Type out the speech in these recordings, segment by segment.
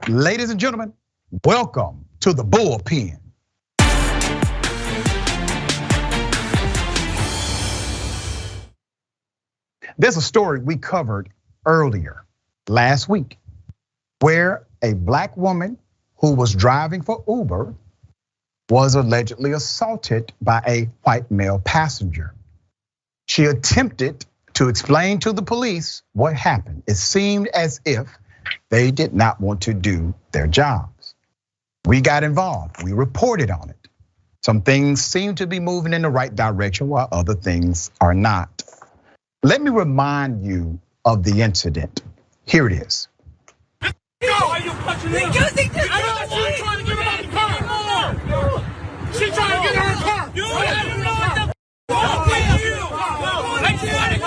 Ladies and gentlemen, welcome to the Bullpen. There's a story we covered earlier last week where a black woman who was driving for Uber was allegedly assaulted by a white male passenger. She attempted to explain to the police what happened. It seemed as if they did not want to do their jobs. We got involved, we reported on it. Some things seem to be moving in the right direction while other things are not. Let me remind you of the incident. Here it is. Why are you punching me? Because he just she's trying to get out of the car. She's trying to get out of the car. Dude, I don't know what the wrong with you. I just want to go.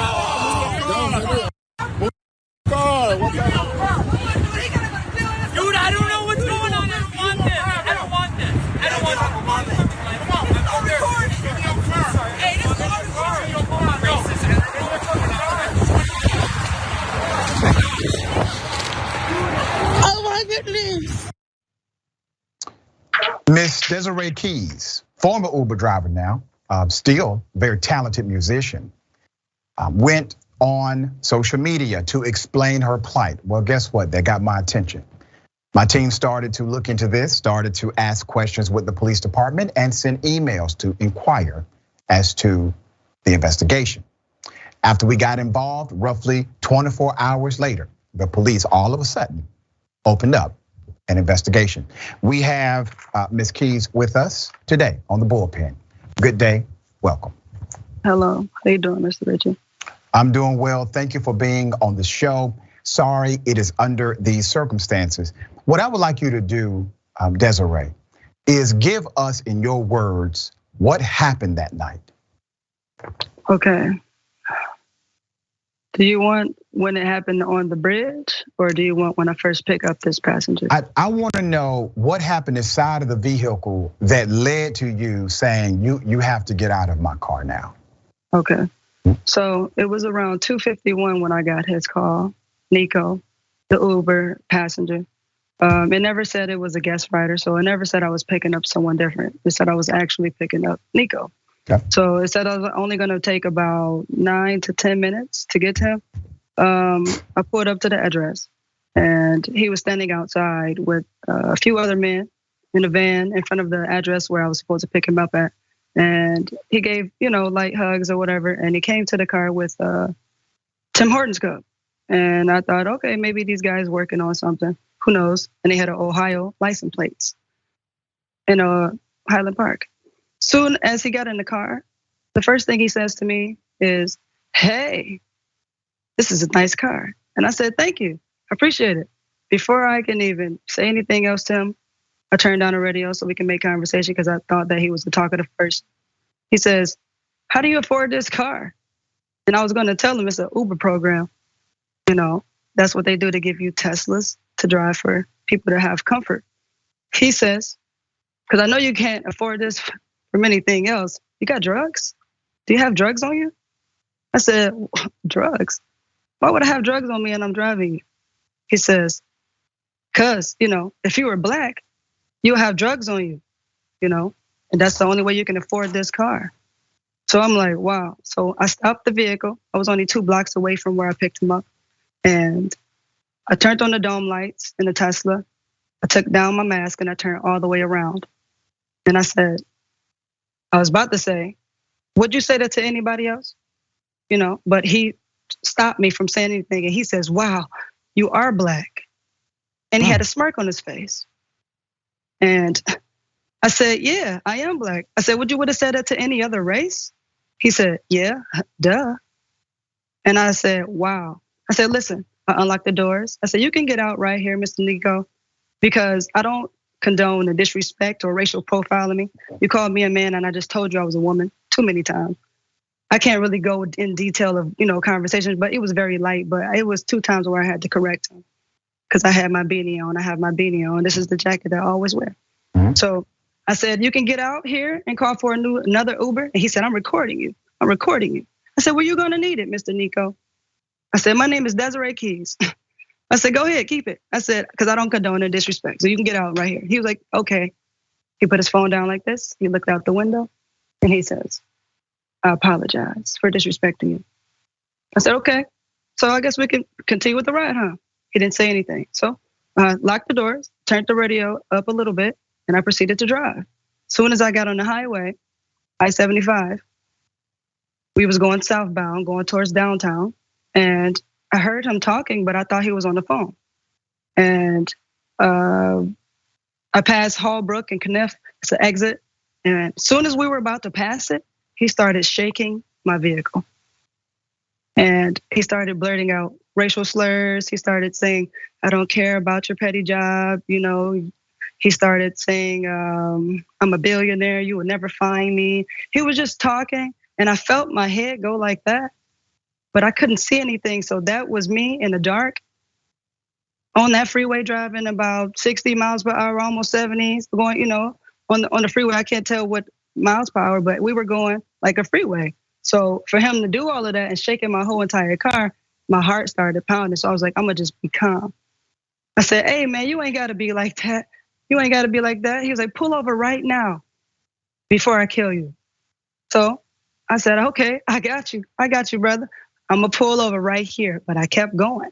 Dude, I don't know what's going on. I don't want this. I don't want this. I don't want this. Come on, I'm recording. Hey, this is racist. Oh my goodness. Miss Desiré Keys, former Uber driver now, still very talented musician, went on social media to explain her plight. Well, guess what? That got my attention. My team started to look into this, started to ask questions with the police department and send emails to inquire as to the investigation. After we got involved, roughly 24 hours later, the police all of a sudden opened up an investigation. We have Miss Keys with us today on the Bullpen. Good day, welcome. Hello, how you doing, Mr. Richey? I'm doing well, thank you for being on the show. Sorry, it is under these circumstances. What I would like you to do, Desiree, is give us in your words what happened that night. Okay. Do you want when it happened on the bridge, or do you want when I first pick up this passenger? I want to know what happened inside of the vehicle that led to you saying you have to get out of my car now. Okay. So it was around 2:51 when I got his call, Nico, the Uber passenger. It never said it was a guest rider, so it never said I was picking up someone different. It said I was actually picking up Nico. Okay. So it said I was only gonna take about 9 to 10 minutes to get to him. I pulled up to the address and he was standing outside with a few other men in a van in front of the address where I was supposed to pick him up at. And he gave, light hugs or whatever. And he came to the car with Tim Hortons cup. And I thought, okay, maybe these guys working on something. Who knows? And he had an Ohio license plates in Highland Park. Soon as he got in the car, the first thing he says to me is, "Hey, this is a nice car." And I said, "Thank you, I appreciate it." Before I can even say anything else to him, I turned down the radio so we can make conversation because I thought that he was the talkative person. He says, "How do you afford this car?" And I was gonna tell him it's an Uber program. That's what they do to give you Teslas to drive for people to have comfort. He says, "Because I know you can't afford this from anything else. You got drugs? Do you have drugs on you?" I said, "Drugs? Why would I have drugs on me and I'm driving you?" He says, "Cause, if you were black, you'll have drugs on you, and that's the only way you can afford this car." So I'm like, wow. So I stopped the vehicle. I was only 2 blocks away from where I picked him up. And I turned on the dome lights in the Tesla. I took down my mask and I turned all the way around. And I said, I was about to say, "Would you say that to anybody else?" But he stopped me from saying anything. And he says, "Wow, you are black." And he had a smirk on his face. And I said, "Yeah, I am black." I said, "Would have said that to any other race?" He said, "Yeah, duh." And I said, "Wow." I said, "Listen," I unlocked the doors. I said, "You can get out right here, Mr. Nico, because I don't condone the disrespect or racial profiling me. You called me a man and I just told you I was a woman too many times. I can't really go in detail of, conversations, but it was very light, but it was 2 times where I had to correct him because I had my beanie on. I have my beanie on. This is the jacket that I always wear. Mm-hmm. So I said, "You can get out here and call for another Uber." And he said, "I'm recording you. I'm recording you." I said, "Well, you're gonna need it, Mr. Nico." I said, "My name is Desiré Keys." I said, go ahead, keep it. I said, because I don't condone and disrespect. So you can get out right here. He was like, okay. He put his phone down like this. He looked out the window and he says, I apologize for disrespecting you. I said, okay. So I guess we can continue with the ride, huh? He didn't say anything. So I locked the doors, turned the radio up a little bit, and I proceeded to drive. Soon as I got on the highway, I-75, we was going southbound, going towards downtown. And I heard him talking, but I thought he was on the phone. And I passed Hallbrook and Kniff, it's an exit. And as soon as we were about to pass it, he started shaking my vehicle. And he started blurting out racial slurs. He started saying, I don't care about your petty job. He started saying, I'm a billionaire, you will never find me. He was just talking and I felt my head go like that, but I couldn't see anything. So that was me in the dark on that freeway driving about 60 miles per hour, almost 70, going, on the freeway. I can't tell what miles per hour, but we were going like a freeway. So for him to do all of that and shaking my whole entire car, my heart started pounding. So I was like, I'm gonna just be calm. I said, hey man, you ain't gotta be like that. You ain't gotta be like that. He was like, pull over right now before I kill you. So I said, okay, I got you, brother. I'm gonna pull over right here. But I kept going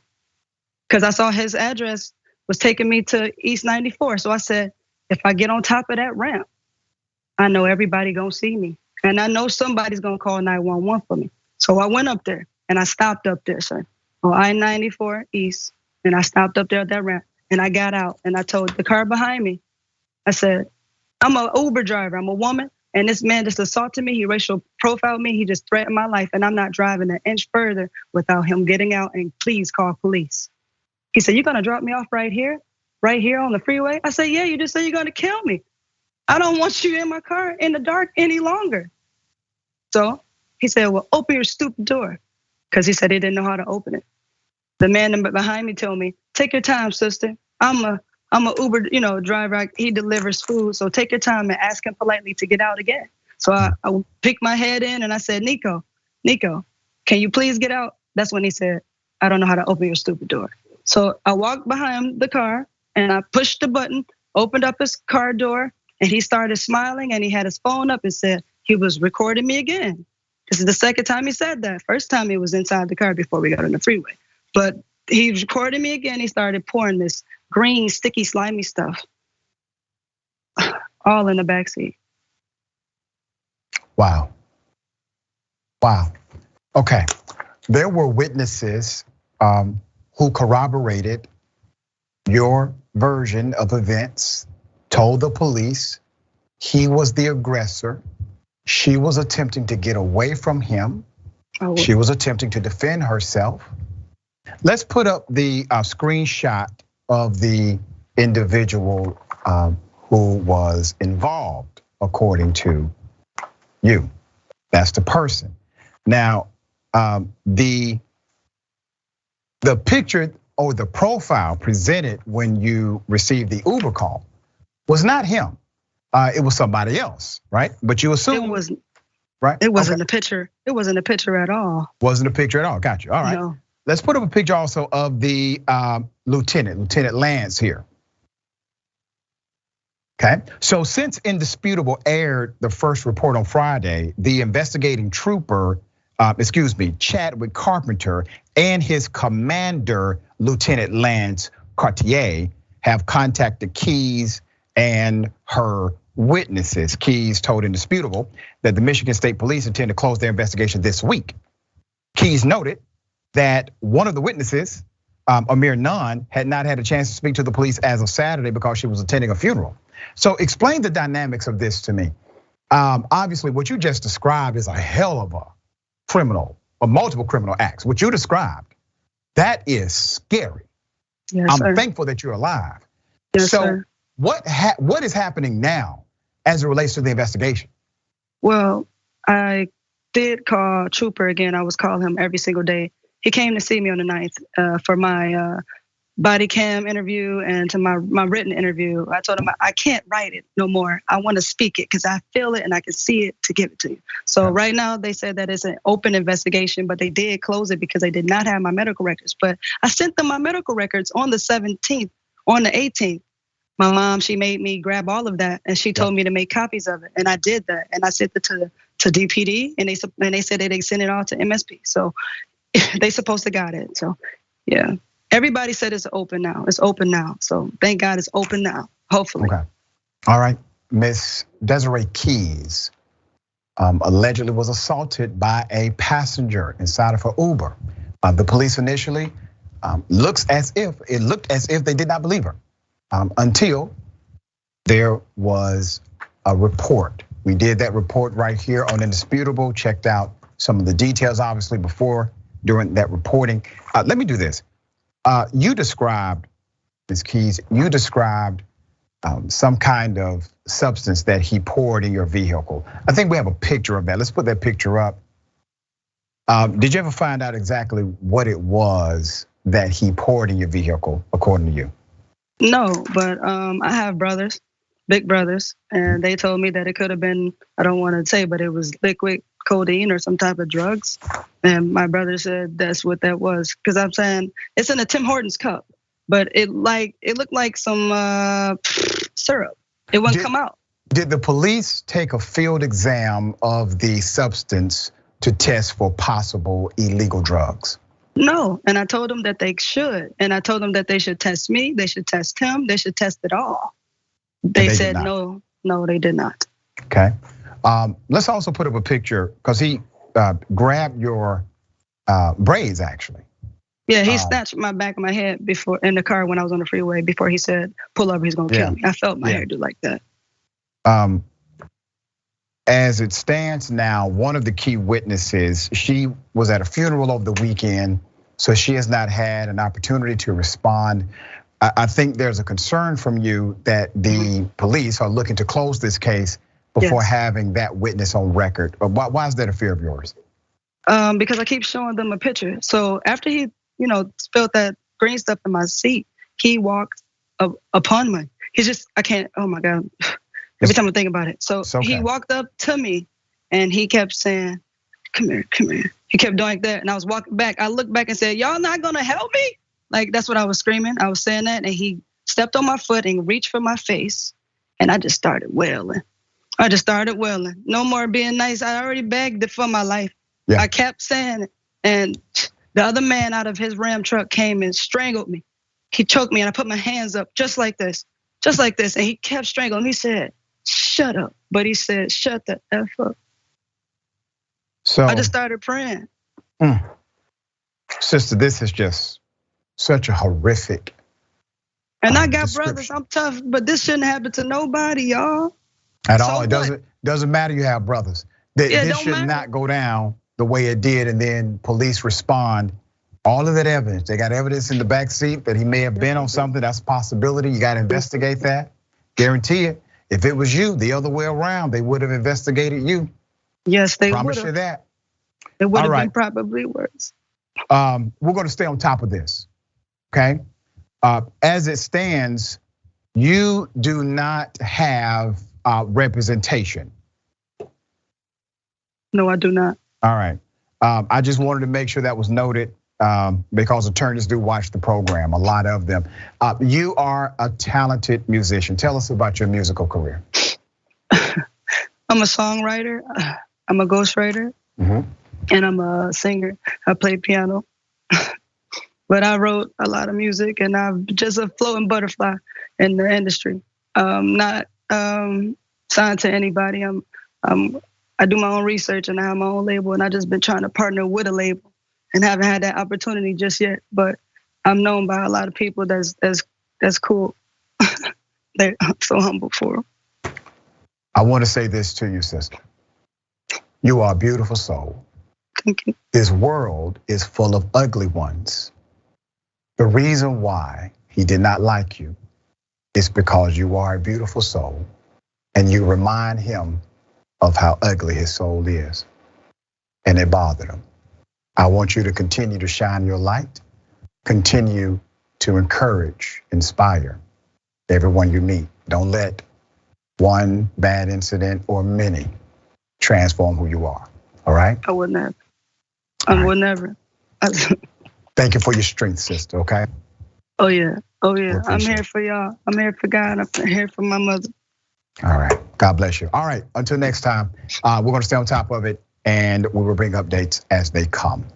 because I saw his address was taking me to East 94. So I said, if I get on top of that ramp, I know everybody gonna see me. And I know somebody's gonna call 911 for me. So I went up there and I stopped up there, sir, on I-94 East. And I stopped up there at that ramp and I got out and I told the car behind me, I said, I'm an Uber driver, I'm a woman. And this man just assaulted me, he racial profiled me, he just threatened my life. And I'm not driving an inch further without him getting out and please call police. He said, you're gonna drop me off right here on the freeway? I said, yeah, you just said you're gonna kill me. I don't want you in my car in the dark any longer. So he said, well, open your stupid door. Because he said he didn't know how to open it. The man behind me told me, take your time, sister. I'm a Uber, driver. He delivers food. So take your time and ask him politely to get out again. So I picked my head in and I said, Nico, can you please get out? That's when he said, I don't know how to open your stupid door. So I walked behind the car and I pushed the button, opened up his car door, and he started smiling and he had his phone up and said he was recording me again. This is the second time he said that. First time he was inside the car before we got on the freeway. But he was recording me again. He started pouring this green, sticky, slimy stuff all in the backseat. Wow. Okay, there were witnesses who corroborated your version of events, told the police he was the aggressor. She was attempting to get away from him. She was attempting to defend herself. Let's put up the screenshot of the individual who was involved, according to you. That's the person. Now, the picture or the profile presented when you received the Uber call was not him. It was somebody else, right? But you assume it wasn't, right? It wasn't a picture. It wasn't a picture at all. Wasn't a picture at all. Got you. All right. No. Let's put up a picture also of the Lieutenant Lance here. Okay. So since Indisputable aired the first report on Friday, the investigating trooper, Chadwick Carpenter, and his commander, Lieutenant Lance Cartier, have contacted Keys and her witnesses. Keys told Indisputable that the Michigan State Police intend to close their investigation this week. Keys noted that one of the witnesses, Amir Nunn, had not had a chance to speak to the police as of Saturday because she was attending a funeral. So explain the dynamics of this to me. Obviously, what you just described is a hell of a criminal, or multiple criminal acts. What you described, that is scary. Yes, I'm sir. thankful that you're alive. Yes, so sir. What is happening now as it relates to the investigation? Well, I did call Trooper again. I was calling him every single day. He came to see me on the 9th for my body cam interview and to my written interview, I told him I can't write it no more. I want to speak it because I feel it and I can see it to give it to you. So right now they said that it's an open investigation, but they did close it because they did not have my medical records. But I sent them my medical records on the 17th, on the 18th. My mom, she made me grab all of that and she told me to make copies of it. And I did that. And I sent it to DPD and they said that they sent it all to MSP. So they supposed to got it. So yeah. Everybody said it's open now. It's open now. So thank God it's open now, hopefully. Okay. All right. Miss Desiré Keys allegedly was assaulted by a passenger inside of her Uber. The police initially looked as if they did not believe her until there was a report. We did that report right here on Indisputable, checked out some of the details, obviously, during that reporting. Let me do this. You described, Ms. Keys, some kind of substance that he poured in your vehicle. I think we have a picture of that. Let's put that picture up. Did you ever find out exactly what it was that he poured in your vehicle, according to you? No, but I have brothers, big brothers, and they told me that it could have been, I don't want to say, but it was liquid codeine or some type of drugs. And my brother said that's what that was. Cause I'm saying it's in a Tim Hortons cup, but it looked like some syrup. It wouldn't come out. Did the police take a field exam of the substance to test for possible illegal drugs? No, and I told them that they should. And I told them that they should test me, they should test him, they should test it all. They said no, they did not. Okay. Let's also put up a picture because he grabbed your braids actually. Yeah, he snatched my back of my head before in the car when I was on the freeway before he said, pull over, he's gonna kill me. I felt my hair do like that. As it stands now, one of the key witnesses, she was at a funeral over the weekend, so she has not had an opportunity to respond. I think there's a concern from you that the police are looking to close this case before having that witness on record. Why is that a fear of yours? Because I keep showing them a picture. So after he, spilled that green stuff in my seat, he walked upon me. I can't, oh my God. Every time I think about it. So he walked up to me and he kept saying, come here, come here. He kept doing that and I was walking back. I looked back and said, y'all not gonna help me? Like that's what I was screaming. I was saying that and he stepped on my foot and reached for my face and I just started wailing. No more being nice. I already begged it for my life. I kept saying it. And the other man out of his Ram truck came and strangled me. He choked me and I put my hands up just like this. And he kept strangling. He said, shut up. But he said, shut the F up. So I just started praying. Sister, this is just such a horrific. And I got brothers, I'm tough, but this shouldn't happen to nobody, y'all. At all, it doesn't matter you have brothers. This should not go down the way it did and then police respond. All of that evidence, they got evidence in the back seat that he may have been on something, that's a possibility, you gotta investigate that. Guarantee it. If it was you, the other way around, they would have investigated you. Yes, they would have. Promise you that. It would have been probably worse. We're gonna stay on top of this, okay? As it stands, you do not have representation. No, I do not. All right, I just wanted to make sure that was noted because attorneys do watch the program, a lot of them. You are a talented musician. Tell us about your musical career. I'm a songwriter, I'm a ghostwriter, and I'm a singer. I play piano. But I wrote a lot of music and I'm just a floating butterfly in the industry. Not signed to anybody. I do my own research and I have my own label and I just been trying to partner with a label and haven't had that opportunity just yet. But I'm known by a lot of people that's cool. I'm so humble for them. I want to say this to you, sister. You are a beautiful soul. Thank you. This world is full of ugly ones. The reason why he did not like you is because you are a beautiful soul and you remind him of how ugly his soul is. And it bothered him. I want you to continue to shine your light, continue to encourage, inspire everyone you meet. Don't let one bad incident or many transform who you are. All right? I would never. I would never. Thank you for your strength, sister, okay? Oh yeah. I'm here for y'all. I'm here for God. I'm here for my mother. All right. God bless you. All right. Until next time, we're going to stay on top of it and we will bring updates as they come.